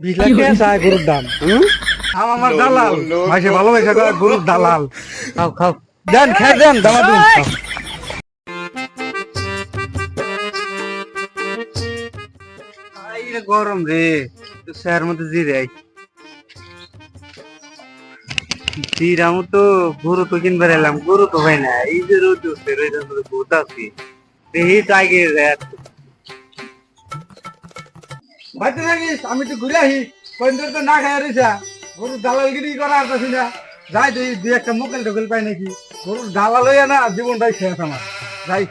20 লাখ টাকা চায় গরুর দাম। আমার দালাল মাসে ভালোবাসা করে গরুর দালাল। খাও খাও দেন খেয়ে দেন দামা দুন। গরম রে শহরের মধ্যে জিরাই জিরামু তো গরু তো কিনবার এলাম গরু তো ভাই না এই যে রোদ উঠছে রোদের মধ্যে ভূত আছে এই তো আগে বাড়িতে থাকিস আমি তো ঘুরে আসি কয়েকদিন তো না খাই রয়েছে গরুর দালালগিরি করা আসতেছি না যাই তুই দুই একটা মোকেল টোকেল পাই নাকি গরুর দালাল হইয়া না জীবনটাই শেষ আমার যাই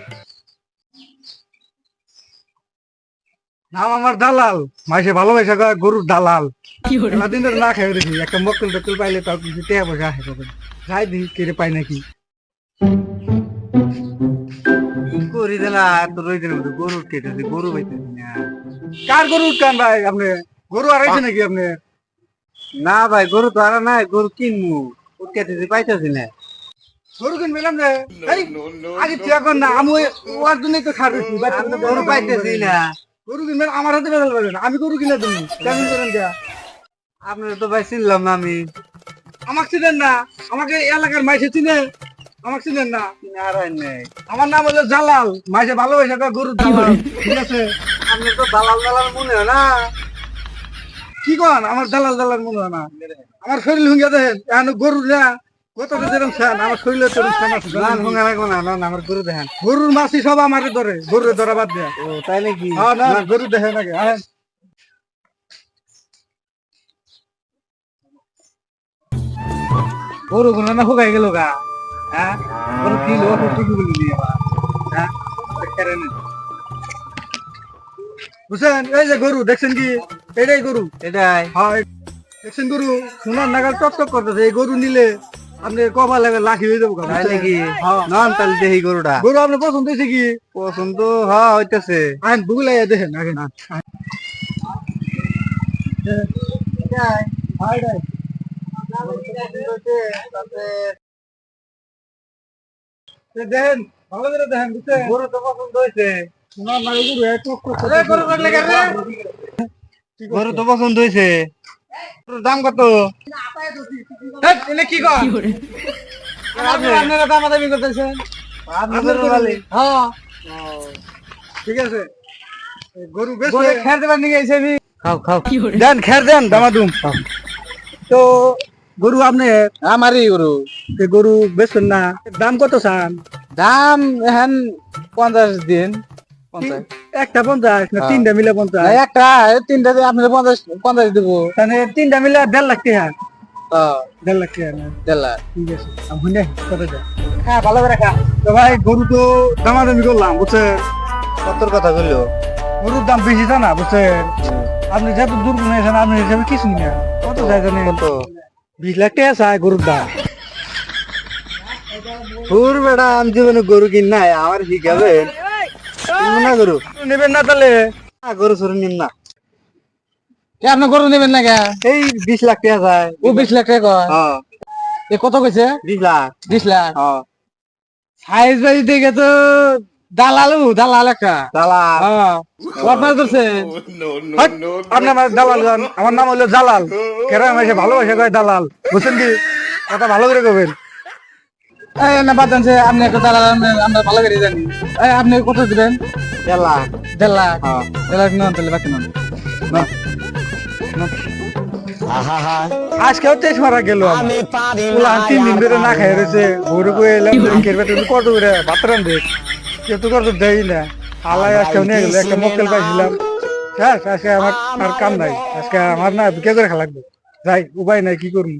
নাম আমার দালাল মাসে ভালোবাসা করে গরুর দালাল দিন ধরে না খাই দেখি একটা মোকেল টোকেল পাইলে তাও কিছু টেয়া পয়সা আসে তখন যাই দেখি কেটে পাই নাকি করি দিলা তোর ওই দিনের মধ্যে গরু কেটেছে গরু পাইতেছি না কার গরু উঠকান ভাই আপনি গরু আড়াইছে নাকি আপনি না ভাই গরু তো আর নাই গরু কিনবো উঠকেতেছি পাইতেছি না গরু কিনবেন রে আগে এখন না আমি ওর জন্যই তো খাট হচ্ছি গরু পাইতেছি না গরু কিনবেন আমার হাতে বেদাল পাবেন আমি গরু কিনে দেবো কেমন করেন কে আপনার তো ভাই চিনলাম না আমি আমাকে চিনেন না আমাকে এলাকার মাইসে চিনে আমাকে চিনেন না আমার নাম হলো জালাল মাইসে ভালোবাসা গরুর দালাল ঠিক আছে আপনি তো দালাল দালাল মনে হয় না কি কন আমার দালাল দালাল মনে হয় না আমার শরীর হুঙ্গা দেখেন এখন গরু না কত যেরকম খান আমার শরীরে হুঙ্গা লাগবে না না আমার গরু দেখেন গরুর মাছি সব আমার ধরে গরুর ধরা বাদ দেয় ও তাই নাকি হ্যাঁ না গরু দেখেন আগে গরু গুলো না হুগাই গেল গা হ্যাঁ গরু কি লো টুকু বলি নিয়ে হ্যাঁ বুঝছেন এই যে গরু দেখছেন কি এটাই গরু এটাই হয় দেখছেন গরু সোনার নাগাল টক করতেছে এই গরু নিলে আপনি কবা লাগে লাখি হয়ে যাবো নাকি নাম তাহলে দেখি গরুটা গরু আপনার পছন্দ হয়েছে কি পছন্দ হ্যাঁ হইতেছে আইন বুগলাই দেখেন আগে না দেখেন ভালো করে দেখেন বুঝছেন গরু তো পছন্দ হয়েছে সোনার নাগাল গরু তো পছন্দ হয়েছে দাম কত কি আপনারা দামাদামি করতেছেন ঠিক আছে গরু খের দেবার নিয়ে গেছে আমি খাও খাও দেন খের দেন দামাদুম তো গরু আপনি আমারই গরু গরু বেচছেন না দাম কত চান দাম এখন 50 দিন একটা 50 না তিনটা মিলে 50 একটা তিনটা আপনি 50 দিব তাহলে তিনটা মিলে 1.5 লাখ টাকা 1.5 লাখ টাকা 1.5 লাখ ঠিক আছে আমি কত যায় হ্যাঁ ভালো করে খা তো ভাই গরু তো দামাদামি করলাম বুঝছেন কত কথা বললো গরুর দাম বেশি জানা বুঝছেন আপনি যত দূর নিয়েছেন আপনি হিসাবে কিছু না কত যায় জানেন কত 20 লাখ টাকা চায় গরুর দাম হুর বেড়া আমি জীবনে গরু কিন নাই আমার শিখাবেন না গরু নেবেন না তাহলে গরু সরু নিন না আপনি গরু নেবেন না এই 20 লাখ টাকা যায় ও 20 লাখ টাকা এ কত কইছে 20 লাখ 20 লাখ সাইজ ভাই দেখে তো দালাল একটা দালাল আপনার ধরছেন আপনার দালাল আমার নাম হলো জালাল কেরাম এসে ভালোবাসা করে দালাল বুঝছেন কি কথা ভালো করে কবেন না বাদ দেন আপনি একটা দালাল আমরা ভালো করে জানি আপনি কত দিবেন 1.5 লাখ 1.5 লাখ 1.5 লাখ না তাহলে বাকি না আজকেও তেজ মারা গেল আমি 3 দিন ধরে না খাই রয়েছে গরু করে এলাম কত করে ভাত রান্ধে কেউ কত দেয় না আলাই আজকেও নিয়ে গেল একটা মক্কেল পাইছিলাম আজকে আমার আর কাম নাই আজকে আমার না বিক্রি করে খা লাগবে যাই উপায় নাই কি করবো